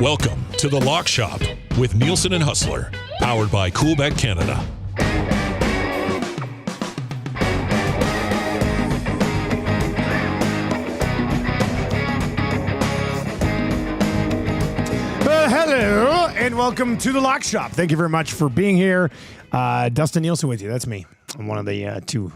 Welcome to The Lock Shop with Nielson and Hustler, powered by Coolbet Canada. Hello, and welcome to The Lock Shop. Thank you very much for being here. Dustin Nielson with you. That's me. I'm one of the two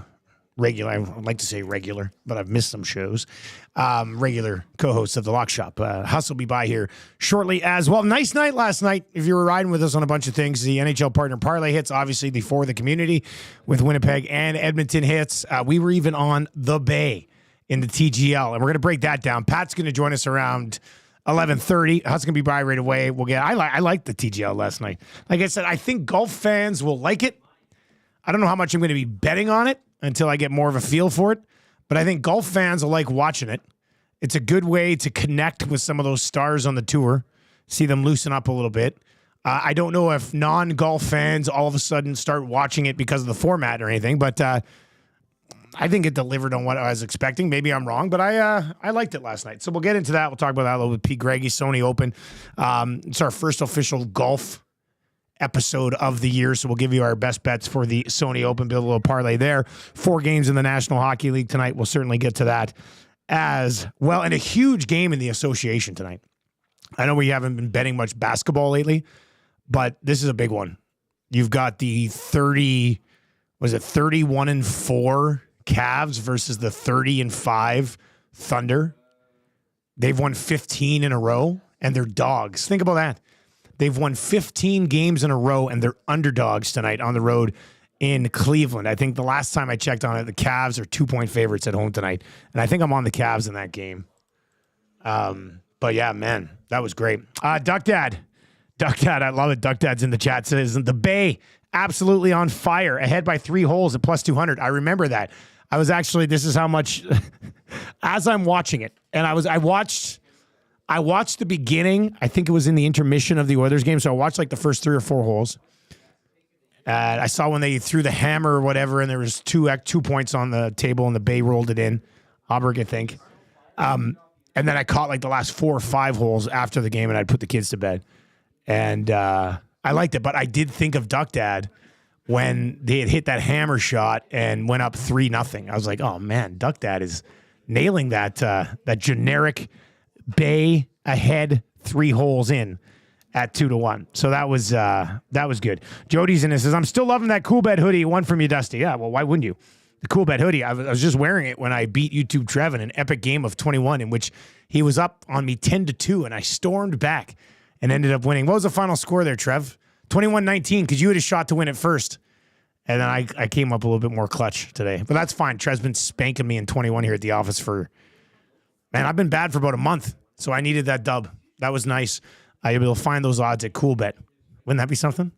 regular, I would like to say regular, but I've missed some shows. Regular co-hosts of The Lock Shop. Hustle will be by here shortly as well. Nice night last night. If you were riding with us on a bunch of things, the NHL partner parlay hits, obviously the For the Community with Winnipeg and Edmonton hits. We were even on the Bay in the TGL, and we're going to break that down. Pat's going to join us around 11:30. Hut's going to be by right away. We'll get. I liked the TGL last night. Like I said, I think golf fans will like it. I don't know how much I'm going to be betting on it until I get more of a feel for it. But I think golf fans will like watching it. It's a good way to connect with some of those stars on the tour, see them loosen up a little bit. I don't know if non-golf fans all of a sudden start watching it because of the format or anything, but I think it delivered on what I was expecting. Maybe I'm wrong, but I liked it last night. So we'll get into that. We'll talk about that a little bit. Pete Greggy, Sony Open. It's our first official golf episode of the year, so we'll give you our best bets for the Sony Open, build a little parlay there. 4 games in the National Hockey League tonight. We'll certainly get to that as well, and a huge game in the association tonight. I know we haven't been betting much basketball lately, but this is a big one. You've got the 31-4 Cavs versus the 30-5 Thunder. They've won 15 in a row, and they're dogs. Think about that. They've won 15 games in a row, and they're underdogs tonight on the road in Cleveland. I think the last time I checked on it, the Cavs are 2-point favorites at home tonight, and I think I'm on the Cavs in that game. But yeah, man, that was great. Duck Dad, I love it. Duck Dad's in the chat, says the Bay absolutely on fire, ahead by 3 holes at plus 200. I remember that. I was actually, this is how much, as I'm watching it, and I watched the beginning. I think it was in the intermission of the Oilers game. So I watched like the first 3 or 4 holes. I saw when they threw the hammer or whatever, and there was 2 points on the table, and the Bay rolled it in. Auberg, I think. And then I caught like the last 4 or 5 holes after the game, and I'd put the kids to bed. And I liked it, but I did think of Duck Dad when they had hit that hammer shot and went up 3-0. I was like, oh man, Duck Dad is nailing that generic Bay ahead 3 holes in at 2-1. So that was good. Jody's in it, says, I'm still loving that Coolbet hoodie. One from you, Dusty. Yeah, well, why wouldn't you? The Coolbet hoodie. I was just wearing it when I beat YouTube Trev in an epic game of 21 in which he was up on me 10-2, and I stormed back and ended up winning. What was the final score there, Trev? 21-19, because you had a shot to win it first. And then I came up a little bit more clutch today. But that's fine. Trev's been spanking me in 21 here at the office for... Man, I've been bad for about a month, so I needed that dub. That was nice. I'll be able to find those odds at Coolbet. Wouldn't that be something?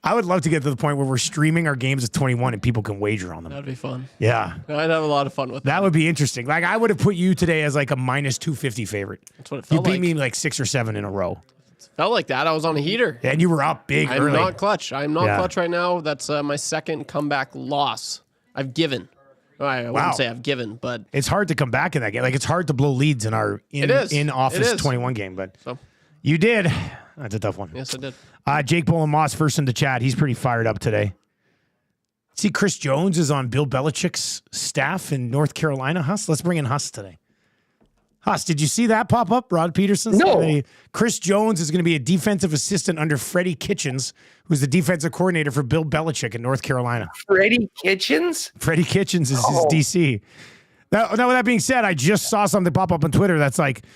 I would love to get to the point where we're streaming our games at 21 and people can wager on them. That'd be fun. Yeah. I'd have a lot of fun with that. That would be interesting. Like, I would have put you today as like a minus 250 favorite. That's what it felt like. You beat me like 6 or 7 in a row. It felt like that. I was on a heater. Yeah, and you were up big early. I'm not clutch. I'm not clutch right now. That's my second comeback loss. I've given. I wouldn't say I've given, but it's hard to come back in that game. Like, it's hard to blow leads in our in-office 21 game, but you did. That's a tough one. Yes, I did. Jake Bowen Moss first in the chat. He's pretty fired up today. See, Chris Jones is on Bill Belichick's staff in North Carolina. Huss, let's bring in Huss today. Huss, did you see that pop up? Rod Peterson? No. Chris Jones is going to be a defensive assistant under Freddie Kitchens, who's the defensive coordinator for Bill Belichick in North Carolina. Freddie Kitchens? Freddie Kitchens is his DC. Now, with that being said, I just saw something pop up on Twitter that's like,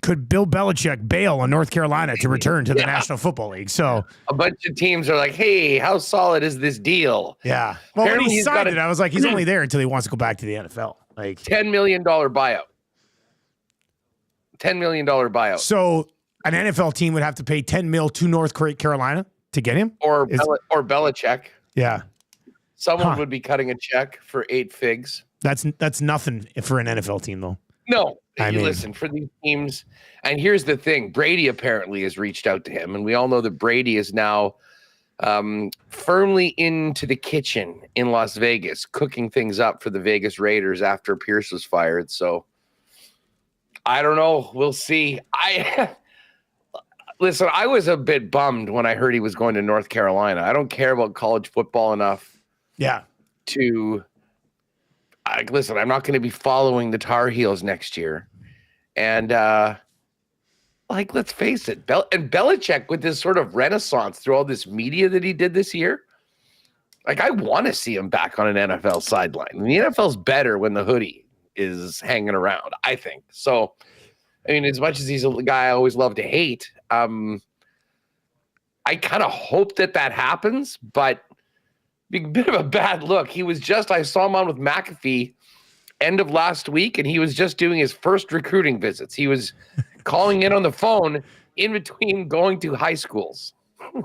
could Bill Belichick bail on North Carolina to return to the National Football League? So a bunch of teams are like, hey, how solid is this deal? Yeah. Well, when he signed it, I was like, he's only there until he wants to go back to the NFL. Like $10 million buyout. $10 million buyout. So an NFL team would have to pay $10 million to North Carolina to get him? Or Belichick. Yeah. Someone would be cutting a check for 8 figs. That's nothing for an NFL team, though. No. Listen, for these teams, and here's the thing. Brady apparently has reached out to him, and we all know that Brady is now firmly into the kitchen in Las Vegas, cooking things up for the Vegas Raiders after Pierce was fired. So I don't know. We'll see. Listen, I was a bit bummed when I heard he was going to North Carolina. I don't care about college football enough. Yeah. Listen, I'm not going to be following the Tar Heels next year. And, let's face it, Belichick with this sort of renaissance through all this media that he did this year, I want to see him back on an NFL sideline. And the NFL's better when the hoodie is hanging around, I think. So, I mean, as much as he's a guy I always love to hate, I kind of hope that happens, but a bit of a bad look. I saw him on with McAfee end of last week, and he was just doing his first recruiting visits. He was calling in on the phone in between going to high schools,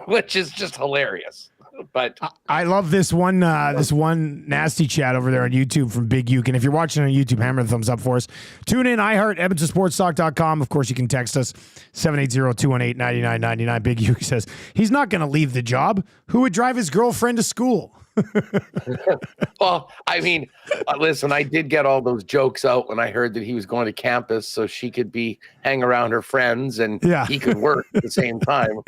which is just hilarious. But I love this one nasty chat over there on YouTube from Big Uke. And if you're watching on YouTube, hammer the thumbs up for us. Tune in, iHeart, EdmontonSportsTalk.com. Of course, you can text us 780-218-9999. Big Uke says he's not going to leave the job. Who would drive his girlfriend to school? Well, I mean, listen, I did get all those jokes out when I heard that he was going to campus so she could hang around her friends and he could work at the same time.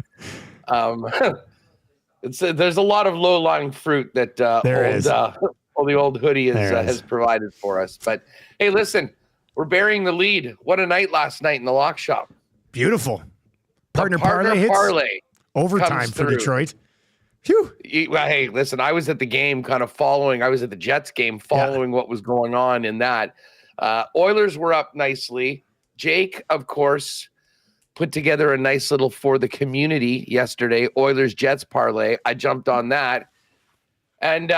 There's a lot of low-lying fruit that the old hoodie has provided for us. But hey, listen, we're burying the lead. What a night last night in the lock shop. Beautiful. Partner parlay overtime for Detroit. Phew. Well, hey, listen, I was at the game I was at the Jets game following what was going on in that. Oilers were up nicely. Jake, of course, put together a nice little for the community yesterday, Oilers Jets parlay. I jumped on that. And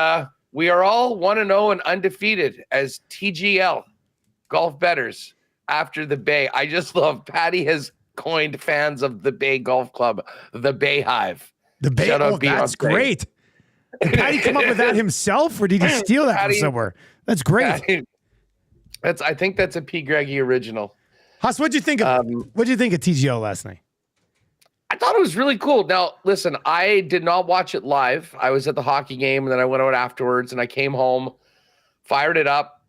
we are all 1-0 and undefeated as TGL golf bettors after the Bay. I just love Patty has coined fans of the Bay Golf Club, the Bay Hive. The Bay, that's great. Did Patty come up with that himself, or did he steal that from somewhere? That's great. I think that's a P. Greggy original. Huss, what'd you think of TGL last night? I thought it was really cool. Now, listen, I did not watch it live. I was at the hockey game, and then I went out afterwards, and I came home, fired it up.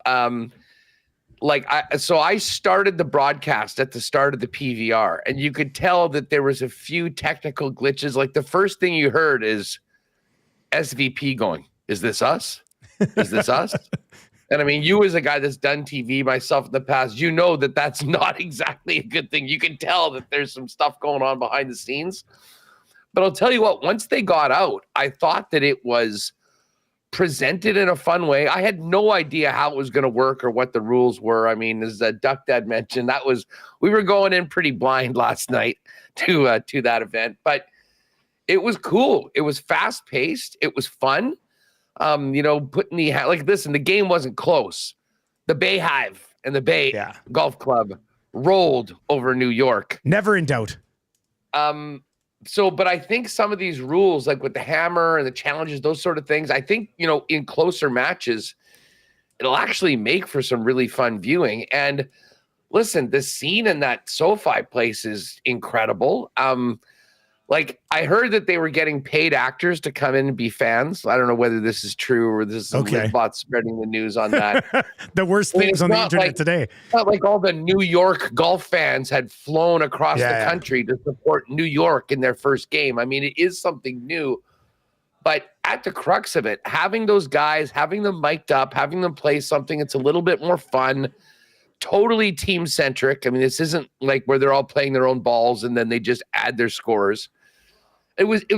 So I started the broadcast at the start of the PVR, and you could tell that there was a few technical glitches. Like the first thing you heard is SVP going, "Is this us? Is this us?" And I mean, you as a guy that's done TV myself in the past, you know that that's not exactly a good thing. You can tell that there's some stuff going on behind the scenes. But I'll tell you what, once they got out, I thought that it was presented in a fun way. I had no idea how it was going to work or what the rules were. I mean, as Duck Dad mentioned, we were going in pretty blind last night to that event, but it was cool. It was fast paced. It was fun. Listen, the game wasn't close. The Bay Hive and the Bay Golf Club rolled over New York. Never in doubt. But I think some of these rules, like with the hammer and the challenges, those sort of things, I think, in closer matches, it'll actually make for some really fun viewing. And listen, the scene in that SoFi place is incredible. I heard that they were getting paid actors to come in and be fans. I don't know whether this is true or this is Lidbot spreading the news on that. The worst things on the internet today. It's not like all the New York golf fans had flown across the country to support New York in their first game. I mean, it is something new. But at the crux of it, having those guys, having them mic'd up, having them play something that's a little bit more fun, totally team-centric. I mean, this isn't like where they're all playing their own balls and then they just add their scores.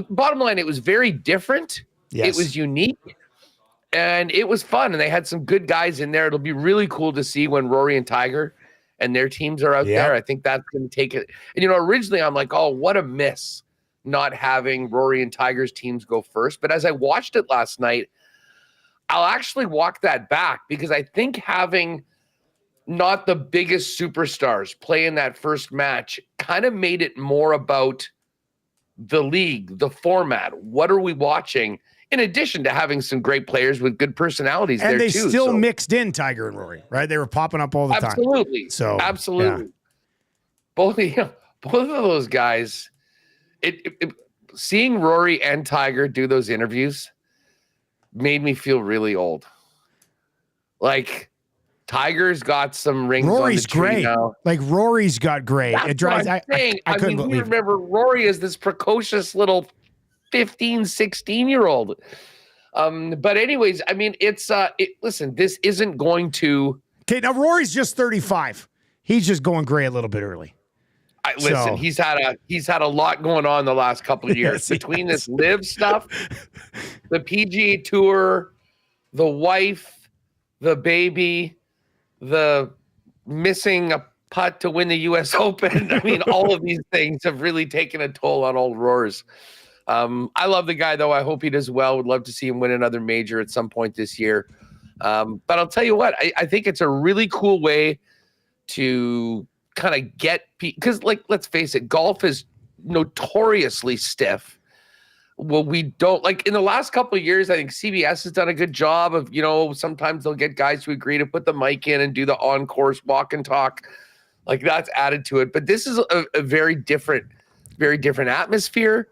Bottom line, it was very different. Yes. It was unique, and it was fun. And they had some good guys in there. It'll be really cool to see when Rory and Tiger and their teams are out there. I think that's going to take it. And, originally I'm like, oh, what a miss not having Rory and Tiger's teams go first. But as I watched it last night, I'll actually walk that back because I think having not the biggest superstars play in that first match kind of made it more about the league, the format. What are we watching? In addition to having some great players with good personalities and there they too. And they still mixed in Tiger and Rory, right? They were popping up all the time. Absolutely. Yeah. Both of those guys, seeing Rory and Tiger do those interviews made me feel really old. Like, Tiger's got some rings Rory's on the tree great. now. Like Rory's got great. That's It drives. what I'm saying. I couldn't we believe it. remember Rory as this precocious little 15, 16-year-old. But anyways, I mean, listen, this isn't going to. Okay, now Rory's just 35. He's just going gray a little bit early. Listen, he's had a lot going on the last couple of years between this live stuff, the PGA Tour, the wife, the baby, the missing a putt to win the U.S. Open. I mean, all of these things have really taken a toll on old Roars. I love the guy, though. I hope he does well. Would love to see him win another major at some point this year. But I'll tell you what, I think it's a really cool way to kind of get because, like, let's face it, golf is notoriously stiff. Well, we don't like in the last couple of years. I think CBS has done a good job of, sometimes they'll get guys to agree to put the mic in and do the on-course walk and talk, like that's added to it. But this is a very different atmosphere.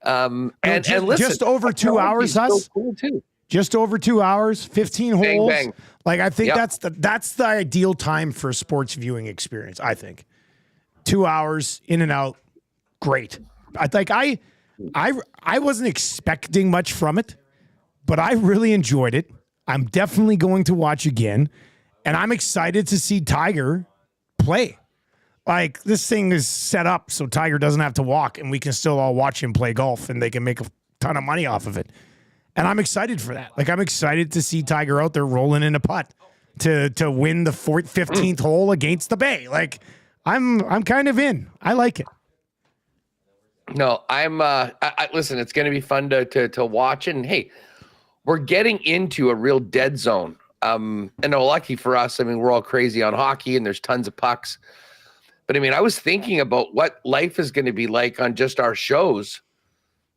And listen, just over 2 hours, Huss. So cool too. Just over 2 hours, 15 holes. Bang, bang. Like I think that's the ideal time for a sports viewing experience. I think 2 hours in and out, great. I wasn't expecting much from it, but I really enjoyed it. I'm definitely going to watch again, and I'm excited to see Tiger play. Like, this thing is set up so Tiger doesn't have to walk, and we can still all watch him play golf, and they can make a ton of money off of it. And I'm excited for that. Like, I'm excited to see Tiger out there rolling in a putt to win the 15th hole against the Bay. Like, I'm kind of in. I like it. No, listen, it's going to be fun to watch. And hey, we're getting into a real dead zone. And lucky for us, I mean, we're all crazy on hockey and there's tons of pucks. But I mean, I was thinking about what life is going to be like on just our shows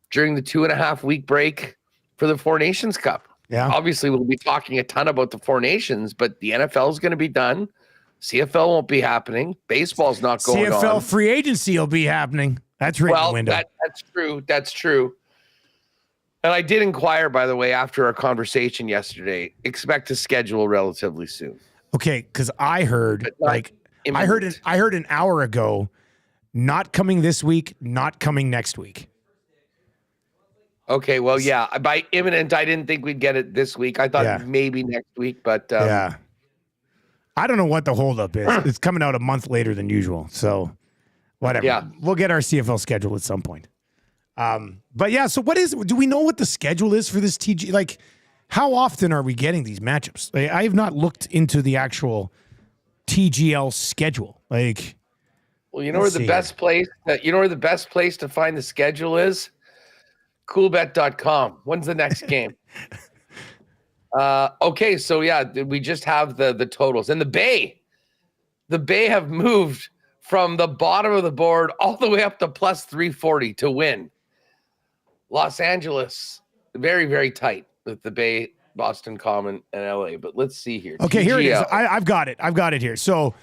during the 2.5 week break for the Four Nations Cup. Yeah. Obviously, we'll be talking a ton about the Four Nations, but the NFL is going to be done. CFL won't be happening. Baseball's not going on. CFL free agency will be happening. That's right in the window. That's true. That's true. And I did inquire, by the way, after our conversation yesterday, expect to schedule relatively soon. Okay, because I heard I heard an hour ago, not coming this week, not coming next week. Okay, well, yeah. By imminent, I didn't think we'd get it this week. I thought maybe next week, but yeah. I don't know what the holdup is. It's coming out a month later than usual, so whatever. Yeah. We'll get our CFL schedule at some point. But yeah, so do we know what the schedule is for this TG? Like, how often are we getting these matchups? Like, I have not looked into the actual TGL schedule. Like, well, you know where the best place to find the schedule is? Coolbet.com. When's the next game? Okay, so yeah, we just have the totals. And the Bay have moved from the bottom of the board all the way up to plus 340 to win. Los Angeles, very, very tight with the Bay, Boston Common, and LA. But let's see here. Okay, TGL. here it is. I've got it here. So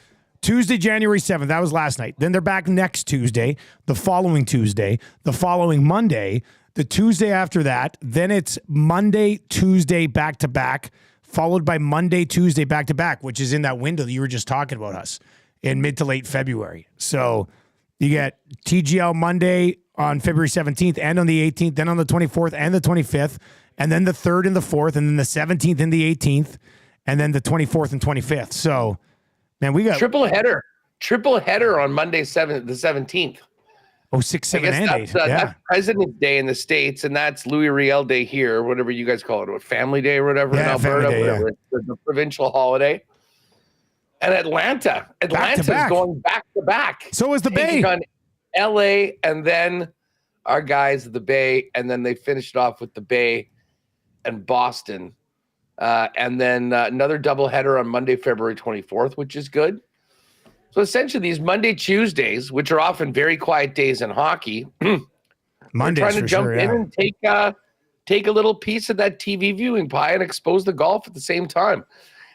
Tuesday, January 7th, that was last night. Then they're back next Tuesday, the following Tuesday, the following Monday, the Tuesday after that. Then it's Monday, Tuesday, back-to-back, followed by Monday, Tuesday, back-to-back, which is in that window that you were just talking about, us, in mid to late February. So you get TGL Monday on February 17th and on the 18th, then on the 24th and the 25th, and then the 3rd and the 4th, and then the 17th and the 18th, and then the 24th and 25th. So, man, we got triple header on Monday, the 17th. Oh, 6, 7, and 8. That's President's Day in the States, and that's Louis Riel Day here, whatever you guys call it, or Family Day or whatever in Alberta, whatever. It's the provincial holiday. And Atlanta is going back to back. So is the Bay. On LA, and then our guys at the Bay, and then they finished off with the Bay and Boston. And then another doubleheader on Monday, February 24th, which is good. So essentially these Monday, Tuesdays, which are often very quiet days in hockey, Mondays trying to jump in and take a little piece of that TV viewing pie and expose the golf at the same time.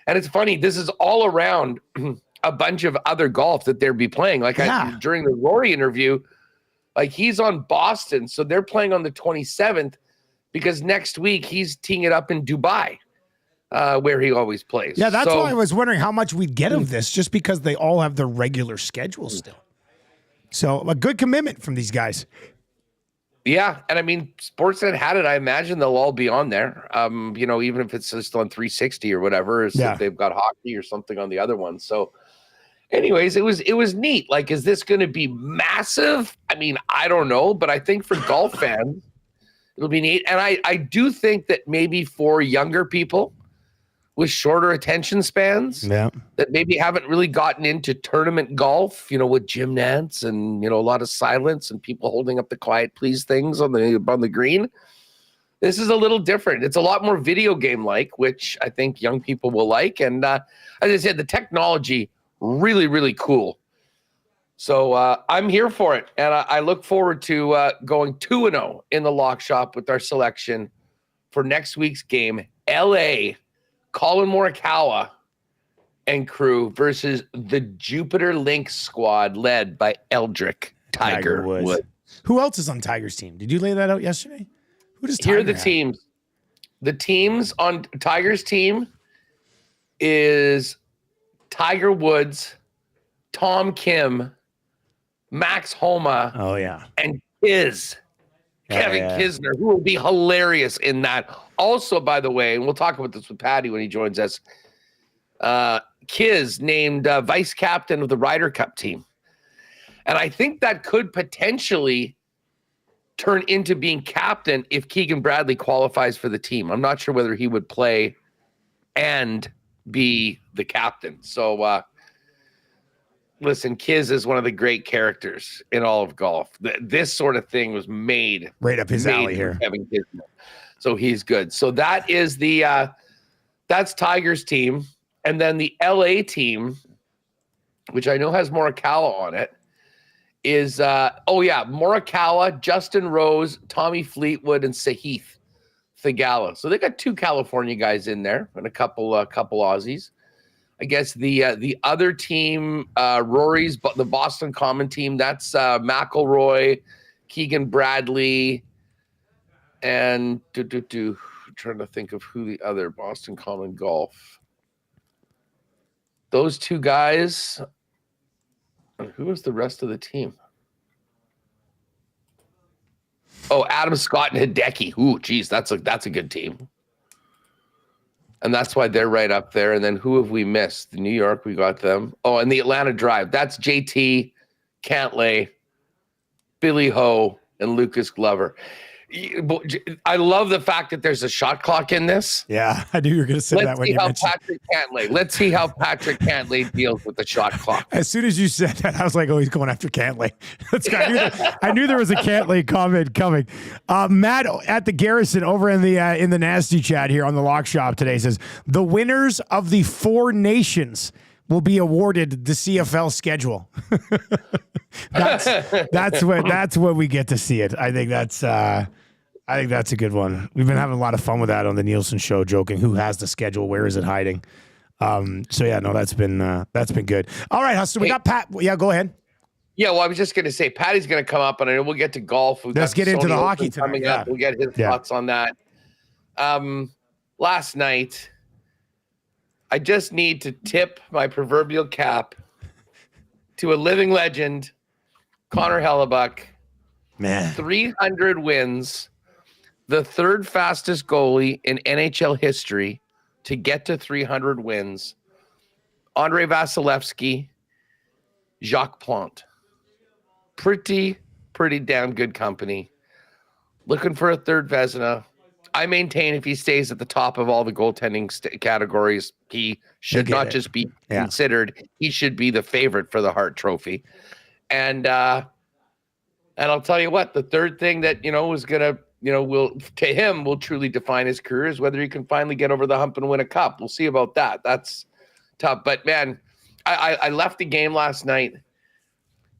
And it's funny, this is all around a bunch of other golf that they'll be playing. Like during the Rory interview, like he's on Boston, so they're playing on the 27th because next week he's teeing it up in Dubai. where he always plays. Yeah, that's why I was wondering how much we'd get of this, just because they all have their regular schedule still. So a good commitment from these guys. Yeah, and I mean, Sportsnet had it. I imagine they'll all be on there. Even if it's just on 360 or whatever, if they've got hockey or something on the other one. So, anyways, it was neat. Like, is this going to be massive? I mean, I don't know, but I think for golf fans, it'll be neat. And I do think that maybe for younger people with shorter attention spans that maybe haven't really gotten into tournament golf, with Jim Nantz and, a lot of silence and people holding up the quiet please things on the green. This is a little different. It's a lot more video game like, which I think young people will like. And as I said, the technology really, really cool. So I'm here for it. And I look forward to going 2-0 in the lock shop with our selection for next week's game. LA, Colin Morikawa and crew versus the Jupiter Lynx squad led by Eldrick Tiger Woods. Who else is on Tiger's team? Did you lay that out yesterday? Who does Tiger Here are the have? teams. The teams on Tiger's team is Tiger Woods, Tom Kim, Max Homa, and Kevin Kisner, who will be hilarious in that. Also, by the way, and we'll talk about this with Patty when he joins us, Kiz named vice captain of the Ryder Cup team. And I think that could potentially turn into being captain if Keegan Bradley qualifies for the team. I'm not sure whether he would play and be the captain. So, listen, Kiz is one of the great characters in all of golf. This sort of thing was made right up his alley here. Kevin Kisner. So he's good. So that is that's Tiger's team. And then the LA team, which I know has Morikawa on it, is Morikawa, Justin Rose, Tommy Fleetwood, and Sahith Theegala. So they got 2 California guys in there and a couple Aussies. I guess the other team, Rory's, the Boston Common team, that's McIlroy, Keegan Bradley, and trying to think of who the other Boston Common Golf. Those 2 guys. And who was the rest of the team? Oh, Adam Scott and Hideki. Ooh, geez, that's a good team. And that's why they're right up there. And then who have we missed? The New York, we got them. Oh, and the Atlanta Drive. That's JT, Cantlay, Billy Ho, and Lucas Glover. I love the fact that there's a shot clock in this. Yeah, I knew you were going to say that when you mentioned. Let's see how Patrick Cantlay deals with the shot clock. As soon as you said that, I was like, oh, he's going after Cantlay. I knew there was a Cantlay comment coming. Matt at the Garrison over in the nasty chat here on the Lock Shop today says, the winners of the 4 nations will be awarded the CFL schedule. that's what we get to see it. I think that's a good one. We've been having a lot of fun with that on the Nielsen show, joking who has the schedule, where is it hiding. That's been good. All right, Hustler, we got Pat. Yeah, go ahead. Yeah, well, I was just going to say, Patty's going to come up, and I know we'll get to golf. Let's get into the hockey coming up. We'll get his thoughts on that. Last night, I just need to tip my proverbial cap to a living legend, Connor Hellebuck. Man, 300 wins, the 3rd fastest goalie in NHL history to get to 300 wins. Andrei Vasilevsky, Jacques Plante. Pretty damn good company. Looking for a 3rd Vezina. I maintain if he stays at the top of all the goaltending categories, he should not just be considered. He should be the favorite for the Hart Trophy. And I'll tell you what, the third thing that, is going to, will truly define his career is whether he can finally get over the hump and win a cup. We'll see about that. That's tough. But man, I left the game last night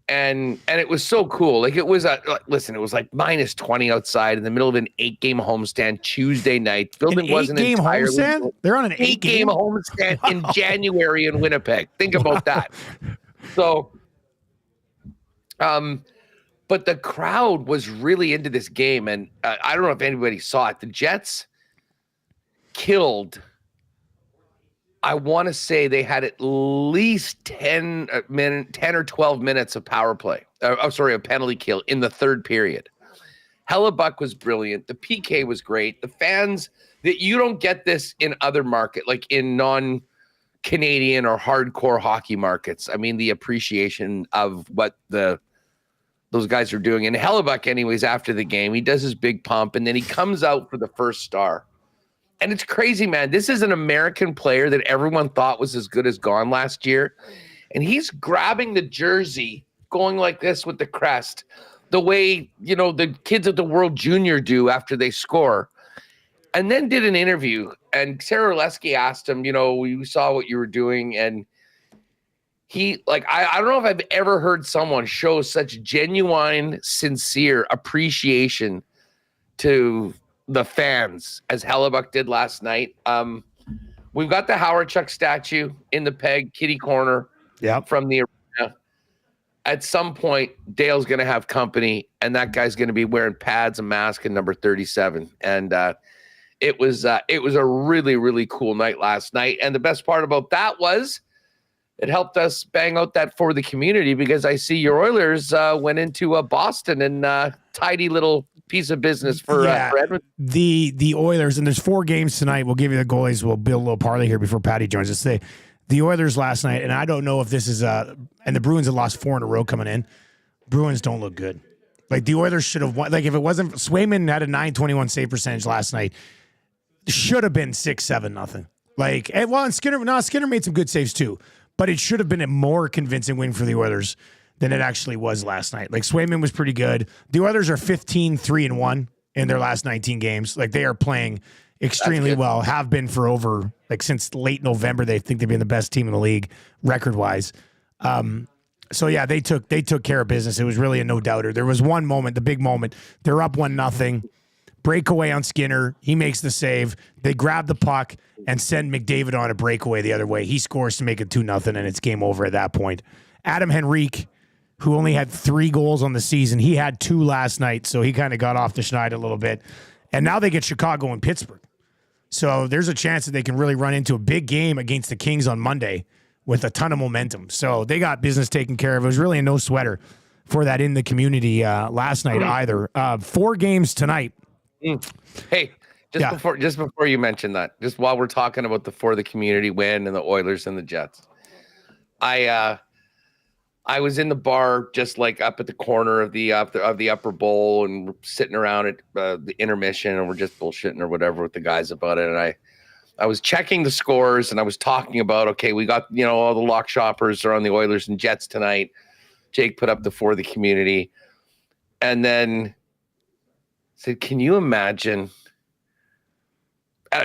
and it was so cool. Like it was it was like minus 20 outside in the middle of an 8-game homestand Tuesday night. Building wasn't entirely homestand? They're on an 8-game homestand in January in Winnipeg. Think about that. So, but the crowd was really into this game, and I don't know if anybody saw it. The Jets killed I want to say they had at least 10 or 12 minutes of power play. A penalty kill in the third period. Hellebuck was brilliant. The PK was great. The fans, that you don't get this in other market, like in non-Canadian or hardcore hockey markets. I mean, the appreciation of what those guys are doing. And Hellebuck, anyways, after the game, he does his big pump, and then he comes out for the first star. And it's crazy, man. This is an American player that everyone thought was as good as gone last year. And he's grabbing the jersey, going like this with the crest, the way, the kids at the World Junior do after they score. And then did an interview. And Sarah Orlesky asked him, we saw what you were doing. And he, I don't know if I've ever heard someone show such genuine, sincere appreciation to the fans as Hellebuck did last night. We've got the Howard Chuck statue in the Peg kitty corner from the arena. At some point, Dale's going to have company, and that guy's going to be wearing pads, a mask, and number 37. And it was a really, really cool night last night. And the best part about that was it helped us bang out that for the community, because I see your Oilers went into Boston and tidy little piece of business for Edmonton. The Oilers, and there's 4 games tonight. We'll give you the goalies. We'll build a little parlay here before Patty joins us today. The Oilers last night, and I don't know if this is and the Bruins have lost 4 in a row coming in. Bruins don't look good. Like, the Oilers should have won. Like, if it wasn't, Swayman had a .921 save percentage last night. Should have been 6-7-0. Like, and Skinner made some good saves too, but it should have been a more convincing win for the Oilers than it actually was last night. Like, Swayman was pretty good. The Oilers are 15-3-1 in their last 19 games. Like, they are playing extremely well, have been for over, since late November. They think they've been the best team in the league record-wise. So yeah, they took care of business. It was really a no-doubter. There was one moment, the big moment. They're up 1-0. Breakaway on Skinner. He makes the save. They grab the puck and send McDavid on a breakaway the other way. He scores to make it 2-0, and it's game over at that point. Adam Henrique, who only had 3 goals on the season, he had 2 last night, so he kind of got off the schneid a little bit. And now they get Chicago and Pittsburgh. So there's a chance that they can really run into a big game against the Kings on Monday with a ton of momentum. So they got business taken care of. It was really a no-sweater for that in the community last night either. 4 games tonight. Hey, just before you mention that, just while we're talking about for the community win and the Oilers and the Jets, I was in the bar just up at the corner of the upper bowl, and we're sitting around at the intermission, and we're just bullshitting or whatever with the guys about it. And I was checking the scores, and I was talking about, okay, we got, all the lock shoppers are on the Oilers and Jets tonight. Jake put up for the community, and then said, can you imagine?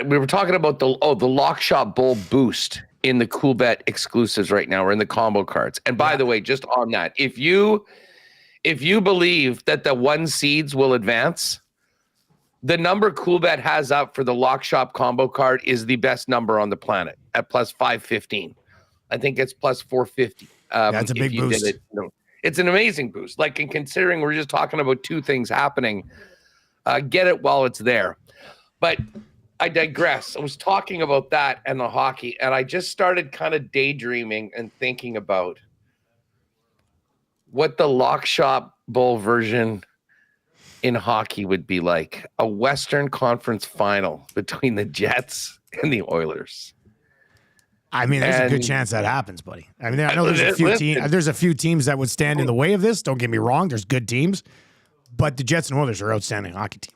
We were talking about the Lock Shop Bowl boost in the Coolbet exclusives right now, or in the combo cards. And by the way, just on that, if you believe that the 1 seeds will advance, the number Coolbet has up for the Lock Shop combo card is the best number on the planet at plus 515. I think it's plus 450. That's a big boost. It's an amazing boost. And considering we're just talking about 2 things happening, get it while it's there. But I digress. I was talking about that and the hockey, and I just started kind of daydreaming and thinking about what the Lock Shop Bowl version in hockey would be like. A Western Conference final between the Jets and the Oilers. I mean, there's a good chance that happens, buddy. I mean, I know there's a few teams that would stand in the way of this. Don't get me wrong. There's good teams, but the Jets and Oilers are outstanding hockey teams.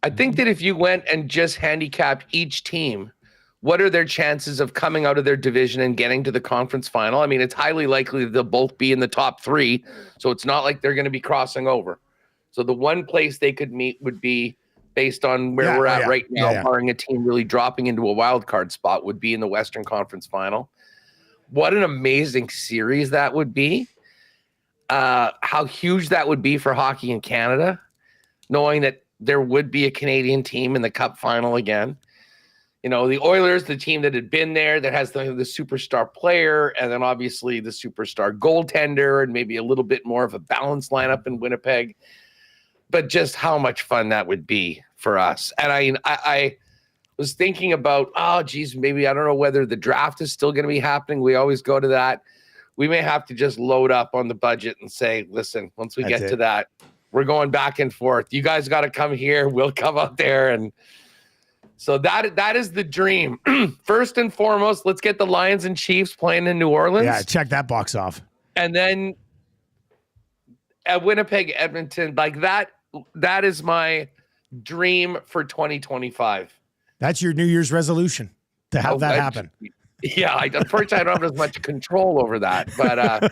I think that if you went and just handicapped each team, what are their chances of coming out of their division and getting to the conference final? I mean, it's highly likely that they'll both be in the top 3, so it's not like they're going to be crossing over. So the one place they could meet would be, based on where we're at right now, barring a team really dropping into a wild card spot, would be in the Western Conference final. What an amazing series that would be. How huge that would be for hockey in Canada, knowing that there would be a Canadian team in the Cup final again. The Oilers, the team that had been there, that has the superstar player, and then obviously the superstar goaltender, and maybe a little bit more of a balanced lineup in Winnipeg. But just how much fun that would be for us. And I was thinking about, oh, geez, maybe I don't know whether the draft is still going to be happening. We always go to that. We may have to just load up on the budget and say, listen, once we get to that, we're going back and forth. You guys got to come here. We'll come out there. And so that is the dream. First and foremost, let's get the Lions and Chiefs playing in New Orleans. Yeah, check that box off. And then at Winnipeg, Edmonton, like that is my dream for 2025. That's your New Year's resolution to have that happen. Yeah, unfortunately, I don't have as much control over that. But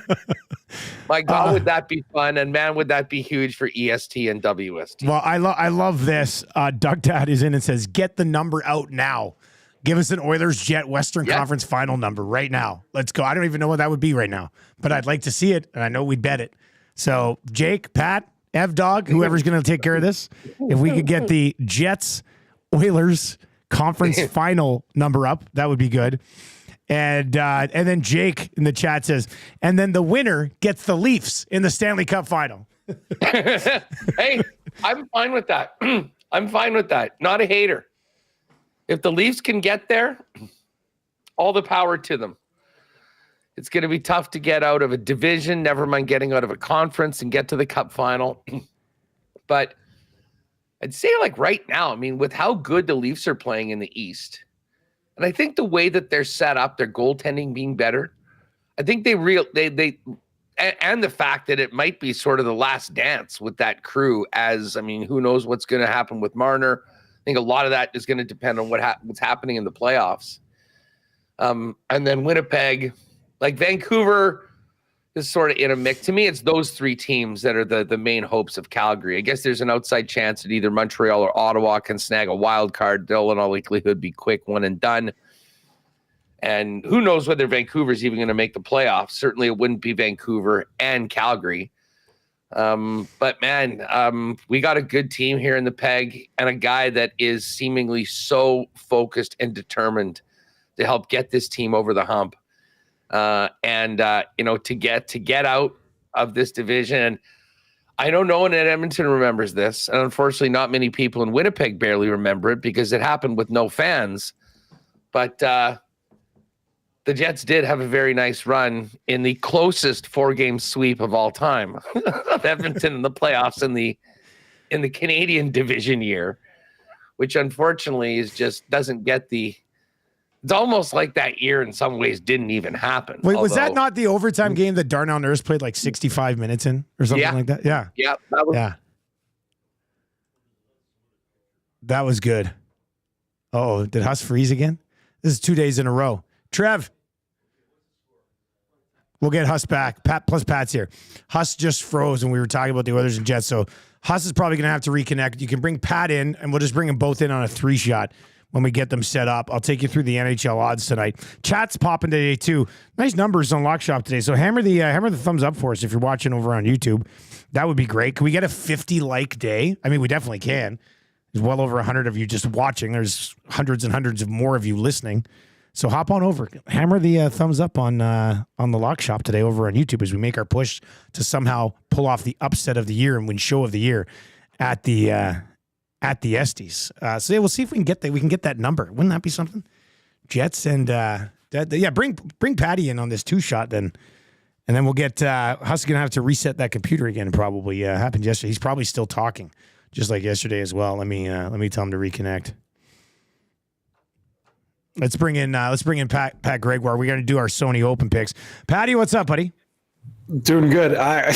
my God, would that be fun? And man, would that be huge for EST and WST? Well, I love this. Doug Dad is in and says, get the number out now. Give us an Oilers Jet Western Conference final number right now. Let's go. I don't even know what that would be right now, but I'd like to see it, and I know we'd bet it. So, Jake, Pat, Ev Dog, whoever's going to take care of this, if we could get the Jets Oilers Conference final number up, that would be good. And then Jake in the chat says, and then the winner gets the Leafs in the Stanley Cup final. Hey, I'm fine with that. I'm fine with that. Not a hater. If the Leafs can get there, all the power to them. It's going to be tough to get out of a division, never mind getting out of a conference and get to the Cup final. But I'd say like right now, I mean, with how good the Leafs are playing in the East, and I think the way that they're set up, their goaltending being better, I think and the fact that it might be sort of the last dance with that crew who knows what's going to happen with Marner. I think a lot of that is going to depend on what's happening in the playoffs. And then Winnipeg, like Vancouver is sort of in a mix. To me, it's those three teams that are the main hopes of Calgary. I guess there's an outside chance that either Montreal or Ottawa can snag a wild card. They'll in all likelihood be quick one and done. And who knows whether Vancouver's even going to make the playoffs. Certainly it wouldn't be Vancouver and Calgary. But man, we got a good team here in the Peg and a guy that is seemingly so focused and determined to help get this team over the hump. To get out of this division. And I know no one at Edmonton remembers this. And unfortunately, not many people in Winnipeg barely remember it because it happened with no fans. But the Jets did have a very nice run in the closest 4-game sweep of all time of Edmonton in the playoffs in the Canadian division year, which unfortunately doesn't get the. It's almost like that year in some ways didn't even happen. Wait, was that not the overtime game that Darnell Nurse played like 65 minutes in or something like that? Yeah. Yeah. That was good. Oh, did Huss freeze again? This is 2 days in a row. Trev. We'll get Huss back. Pat's here. Huss just froze when we were talking about the Oilers and Jets. So Huss is probably going to have to reconnect. You can bring Pat in, and we'll just bring them both in on a 3-shot. When we get them set up, I'll take you through the NHL odds tonight. Chat's popping today too. Nice numbers on Lock Shop today. So hammer the thumbs up for us if you're watching over on YouTube. That would be great. Can we get a 50 like day? I mean, we definitely can. There's well over 100 of you just watching. There's hundreds and hundreds of more of you listening. So hop on over. Hammer the thumbs up on the Lock Shop today over on YouTube as we make our push to somehow pull off the upset of the year and win show of the year at the Estes. So yeah, we'll see if we can get that number. Wouldn't that be something? Jets and bring Patty in on this 2-shot then. And then we'll get Huss gonna have to reset that computer again, probably. Happened yesterday. He's probably still talking, just like yesterday as well. Let me tell him to reconnect. Let's bring in Pat Gregoire. We're gonna do our Sony Open picks. Patty, what's up, buddy? Doing good. I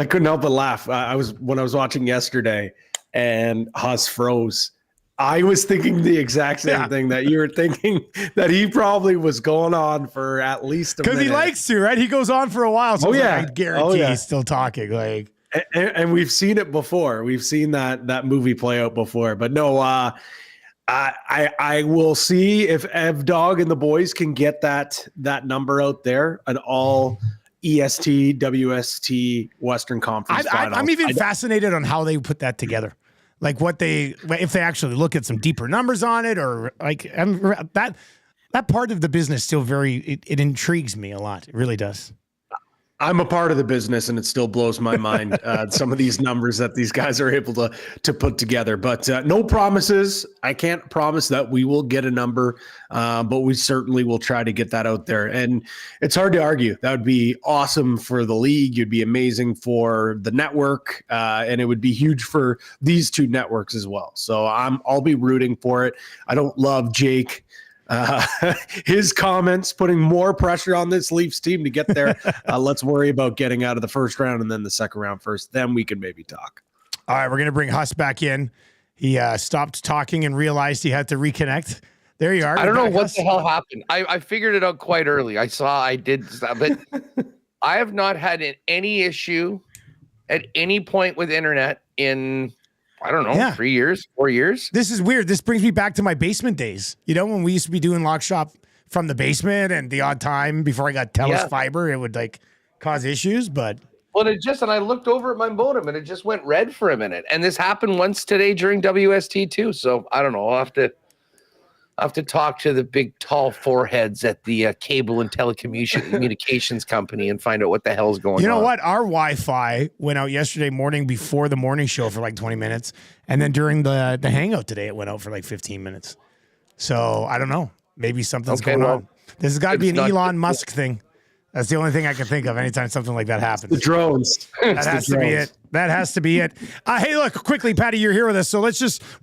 couldn't help but laugh. When I was watching yesterday and Huss froze, I was thinking the exact same thing that you were thinking, that he probably was going on for at least a minute. Because he likes to, right? He goes on for a while. So I guarantee he's still talking. Like, and we've seen it before. We've seen that movie play out before. But no, I will see if Ev Dog and the boys can get that number out there, an all EST, WST, Western Conference final. I'm even fascinated on how they put that together. Like if they actually look at some deeper numbers on it, or like that part of the business still it intrigues me a lot. It really does. I'm a part of the business, and it still blows my mind some of these numbers that these guys are able to put together. But no promises. I can't promise that we will get a number, but we certainly will try to get that out there. And it's hard to argue. That would be awesome for the league. It'd be amazing for the network, and it would be huge for these two networks as well. So I'll be rooting for it. I don't love Jake. His comments putting more pressure on this Leafs team to get there. Let's worry about getting out of the first round and then the second round first. Then we can maybe talk. All right, we're going to bring Huss back in. He stopped talking and realized he had to reconnect. There you are. I don't know what the hell happened. I figured it out quite early. I did, but I have not had any issue at any point with internet in, I don't know, 3 years, 4 years. This is weird. This brings me back to my basement days. You know, when we used to be doing Lock Shop from the basement, and the odd time before I got Telus fiber, it would like cause issues. But and I looked over at my modem and it just went red for a minute. And this happened once today during WST too. So I don't know. I'll have to talk to the big tall foreheads at the cable and telecommunications company and find out what the hell's going on. You know what? Our Wi-Fi went out yesterday morning before the morning show for like 20 minutes. And then during the hangout today, it went out for like 15 minutes. So I don't know. Maybe something's going on. This has got to be an Elon Musk thing. That's the only thing I can think of anytime something like that happens. The drones. That has to be it. That has to be it. Hey, look, quickly, Patty, you're here with us. So we're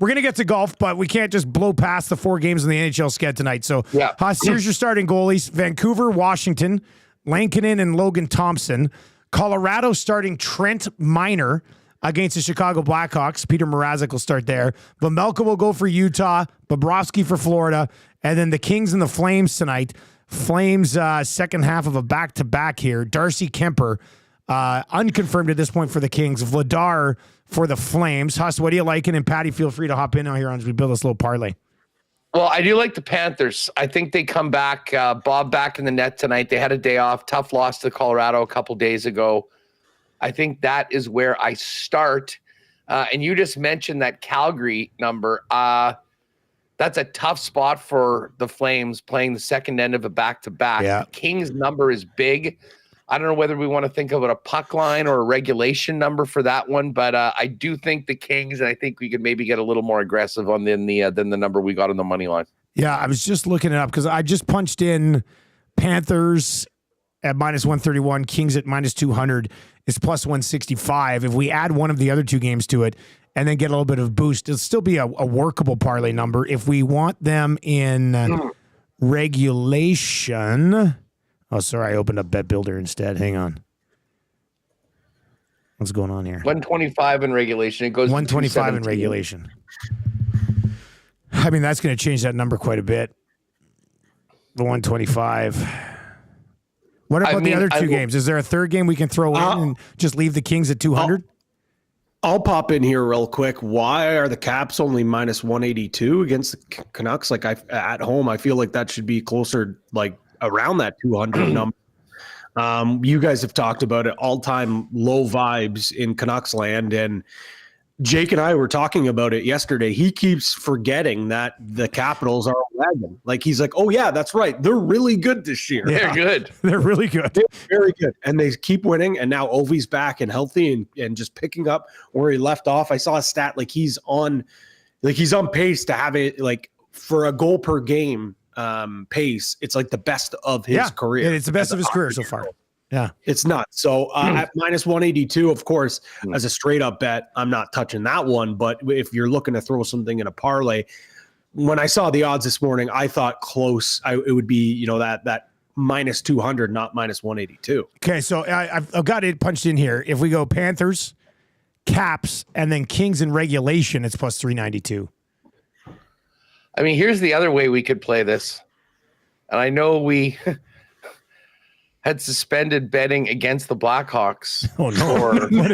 going to get to golf, but we can't just blow past the 4 games in the NHL sked tonight. So, Huss, here's your starting goalies. Vancouver, Washington, Lankinen and Logan Thompson. Colorado starting Trent Miner against the Chicago Blackhawks. Peter Mrazek will start there. Vejmelka will go for Utah. Bobrovsky for Florida. And then the Kings and the Flames tonight. Flames second half of a back-to-back here. Darcy Kemper, unconfirmed at this point for the Kings. Vladar for the Flames. Huss, what are you liking? And Patty, feel free to hop in now here as we build this little parlay. Well, I do like the Panthers. I think they come back. Bob back in the net tonight. They had a day off. Tough loss to Colorado a couple days ago. I think that is where I start. And you just mentioned that Calgary number. That's a tough spot for the Flames playing the second end of a back-to-back. Yeah. The Kings number is big. I don't know whether we want to think of it a puck line or a regulation number for that one, but I do think the Kings, and I think we could maybe get a little more aggressive on than the number we got on the money line. Yeah, I was just looking it up because I just punched in Panthers at -131, Kings at -200 is +165. If we add one of the other two games to it and then get a little bit of boost, it'll still be a workable parlay number. If we want them in regulation. Oh, sorry, I opened up Bet Builder instead. Hang on. What's going on here? 125 in regulation. It goes 125 in regulation. I mean, that's going to change that number quite a bit. The 125. What about the other two games? Is there a third game we can throw in and just leave the Kings at 200? I'll pop in here real quick. Why are the Caps only -182 against the Canucks? Like at home, I feel like that should be closer, like around that 200 number. You guys have talked about it, all-time low vibes in Canucks land, and Jake and I were talking about it yesterday. He keeps forgetting that the Capitals are a wagon. Like he's like, oh yeah, that's right. They're really good this year. They're good. They're really good. They're very good. And they keep winning. And now Ovi's back and healthy and just picking up where he left off. I saw a stat like he's on pace to have it like for a goal per game pace. It's like the best of his career. It's the best of his career so far. Yeah, it's nuts. So at -182, of course, as a straight up bet, I'm not touching that one. But if you're looking to throw something in a parlay, when I saw the odds this morning, I thought close. It would be that -200, not -182. Okay, so I've got it punched in here. If we go Panthers, Caps, and then Kings in regulation, it's +392. I mean, here's the other way we could play this, and I know we had suspended betting against the Blackhawks. Oh no! What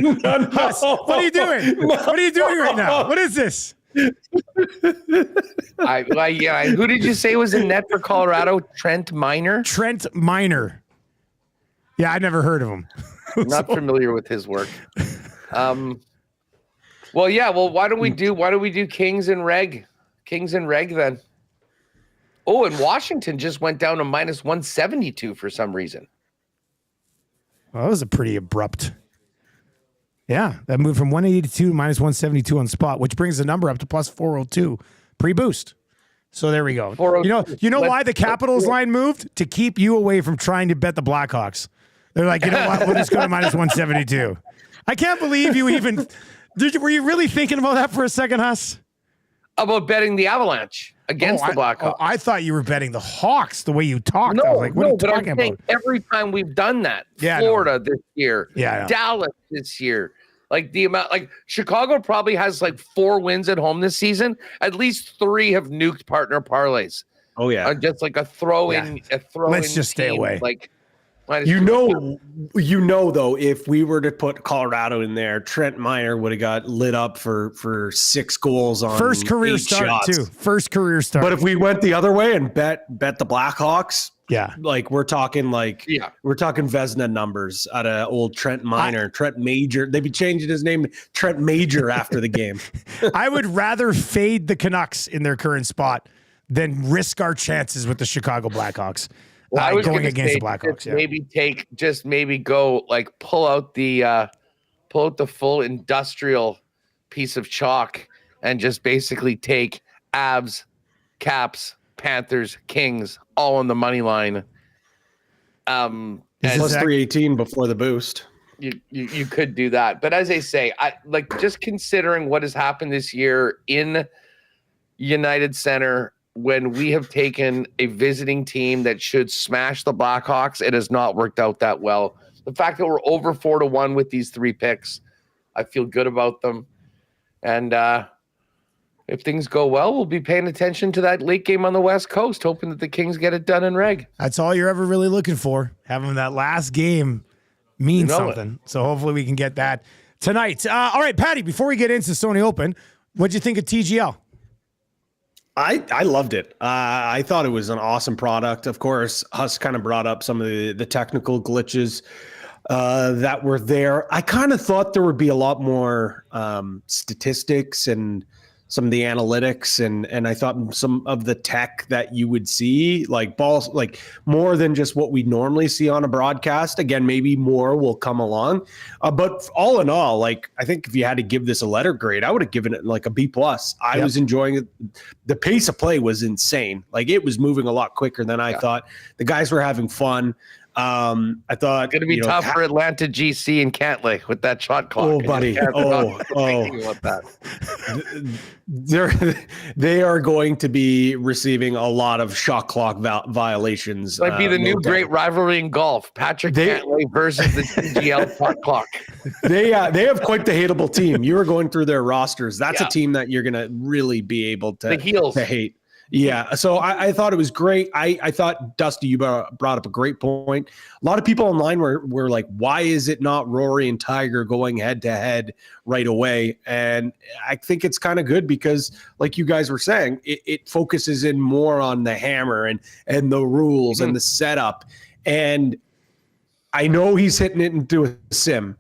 are you doing? What are you doing right now? What is this? Who did you say was in net for Colorado? Trent Miner? Trent Miner. Yeah, I never heard of him. Not familiar with his work. Well, why don't we do Kings and Reg? Kings and Reg then. Oh, and Washington just went down to -172 for some reason. Well, that was a pretty abrupt. Yeah, that moved from 182 to minus 172 on spot, which brings the number up to plus 402 pre-boost. So there we go. You know why the Capitals line moved? To keep you away from trying to bet the Blackhawks. They're like, you know what? We'll just go to minus 172. I can't believe you even. Were you really thinking about that for a second, Huss? About betting the Avalanche against the Blackhawks. I thought you were betting the Hawks the way you talked. No, I was like, what are you talking I'm saying about? every time we've done that, Yeah, Florida this year, Yeah, Dallas this year, like the amount, like Chicago probably has like 4 wins at home this season. At least 3 have nuked partner parlays. Oh yeah, Just like a throw in. Let's just stay away. Like, you know, though, if we were to put Colorado in there, Trent Miner would have got lit up for 6 goals on First career 8 start shots. too. First career start. But if we went the other way and bet the Blackhawks, yeah, like we're talking Vezina numbers out of old Trent Miner, Trent Major. They'd be changing his name to Trent Major after the game. I would rather fade the Canucks in their current spot than risk our chances with the Chicago Blackhawks. Well, I was going against say, the Blackhawks. Maybe go like pull out the full industrial piece of chalk and just basically take Avs, Caps, Panthers, Kings all on the money line. Plus 318 before the boost. You could do that, but as I say, I like just considering what has happened this year in United Center. When we have taken a visiting team that should smash the Blackhawks, it has not worked out that well. The fact that we're over 4-1 with these 3 picks, I feel good about them. And if things go well, we'll be paying attention to that late game on the West Coast, hoping that the Kings get it done in reg. That's all you're ever really looking for. Having that last game means something. So hopefully we can get that tonight. All right, Patty, before we get into Sony Open, what'd you think of TGL? I loved it. I thought it was an awesome product. Of course, Huss kind of brought up some of the technical glitches that were there. I kind of thought there would be a lot more statistics and some of the analytics, and I thought some of the tech that you would see, like balls, like more than just what we normally see on a broadcast. Again, maybe more will come along. But all in all, like I think if you had to give this a letter grade, I would have given it like a B+. I was enjoying it. The pace of play was insane. Like it was moving a lot quicker than I thought. The guys were having fun. I thought it's going to be tough for Atlanta GC and Cantley with that shot clock. Oh, buddy. They are going to be receiving a lot of shot clock violations. Might be the new great rivalry in golf. Cantley versus the TGL shot clock. They have quite the hateable team. You were going through their rosters. That's a team that you're going to really be able to hate. Yeah, so I thought it was great. I thought, Dusty, you brought up a great point. A lot of people online were like, why is it not Rory and Tiger going head-to-head right away? And I think it's kind of good because, like you guys were saying, it focuses in more on the hammer and the rules and the setup. And I know he's hitting it into a sim,